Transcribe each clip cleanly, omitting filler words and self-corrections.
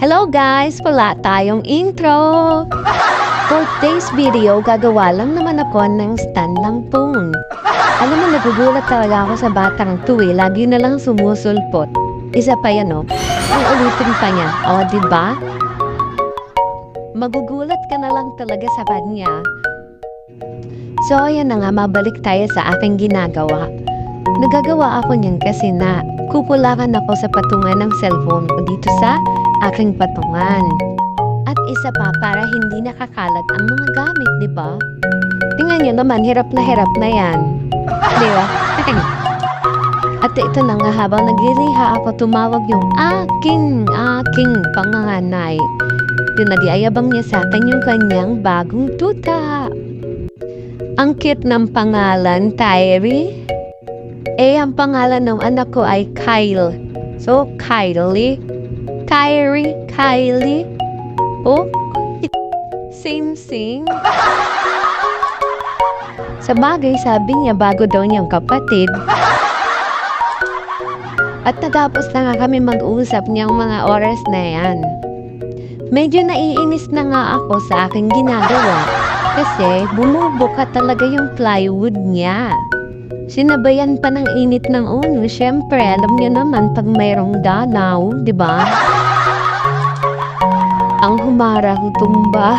Hello guys! Wala tayong intro! For today's video, gagawa lang naman ako ng stand ng phone. Alam mo, nagugulat talaga ako sa batang to eh. Lagi na lang sumusulpot. Isa pa yan oh. Ang ulitin pa niya. O, diba? Magugulat ka na lang talaga sa kanya. So, ayan na nga, mabalik tayo sa aking ginagawa. Nagagawa ako niyan kasi na kukulangan ako sa patungan ng cellphone ko dito sa aking patungan. At isa pa para hindi nakakalat ang mga gamit, di ba? Tingnan nyo naman, hirap na yan. Di ba? At ito na nga, habang nagliliha ako, tumawag yung aking panganganay. Pinag-iayabang niya sa akin yung kanyang bagong tuta. Ang cute ng pangalan, Tyree. Ang pangalan ng anak ko ay Kyle. So, Kylie. Tyree, Kylie. Oh, same. Sa bagay, sabi niya bago daw niyang kapatid. At natapos na nga kami mag-usap niyang mga oras na yan. Medyo naiinis na nga ako sa aking ginagawa kasi bumubuka talaga yung plywood niya. Sinabayan pa ng init ng uno. Siyempre, alam niyo naman pag mayroong danaw, di ba? Ang humarang tumba.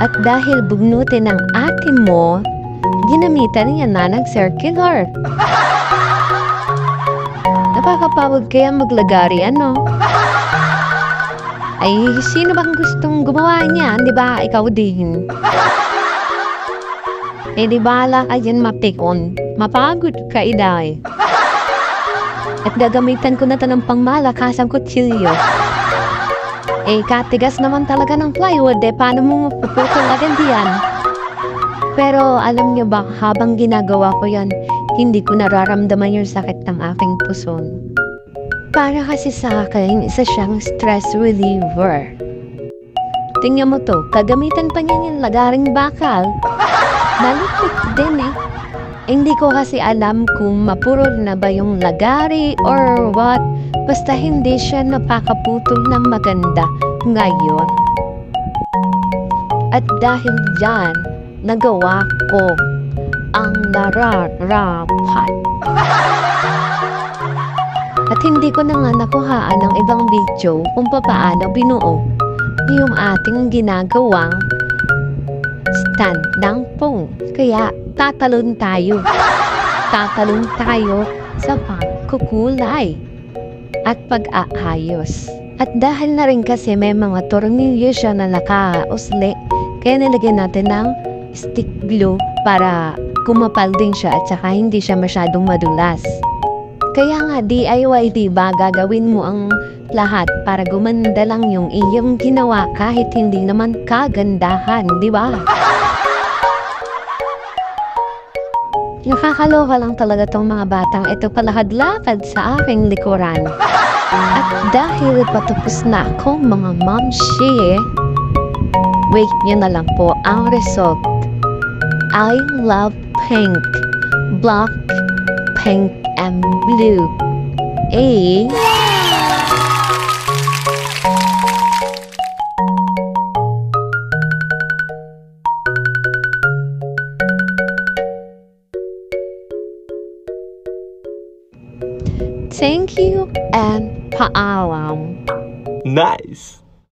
At dahil bugnutin ng ate mo, ginamitan niya na ng circular. Nakakapagod kaya maglagari, ano? Ay, sino bang gustong gumawa niyan? Di ba? Ikaw din. Di bala ka dyan mapikon. Mapagod ka, iday. At gagamitan ko na ito ng pangmalakasang kutsilyo. Katigas naman talaga ng plywood, paano mo mapuputol agad yan? Pero alam niyo ba, habang ginagawa ko yan, hindi ko nararamdaman yung sakit ng aking puson. Para kasi sa akin, isa siyang stress reliever. Tingnan mo to, kagamitan pa niya yung lagaring bakal. Malupit din eh. Hindi ko kasi alam kung mapurol na ba yung lagari or what. Basta hindi siya napakaputol ng maganda ngayon. At dahil dyan, nagawa ko ang nararapat. At hindi ko na nga nakuhaan ng ibang video kung paano binuo yung ating ginagawang stand ng phone. Kaya tatalon tayo. Tatalon tayo sa pagkukulay at pag-aayos. At dahil na rin kasi may mga tornilyo siya na nakausli, kaya nilagyan natin ng stick glue para kumapal din siya at saka hindi siya masyadong madulas. Kaya nga DIY, diba? Gagawin mo ang lahat para gumanda lang yung iyong ginawa kahit hindi naman kagandahan, diba? Nakakaloka lang talaga tong mga batang ito palakad-lakad sa aking likuran. At dahil patapos na ako mga momshi, wait nyo na lang po ang result. I love pink, black, pink, and blue. Thank you and paalam. Nice!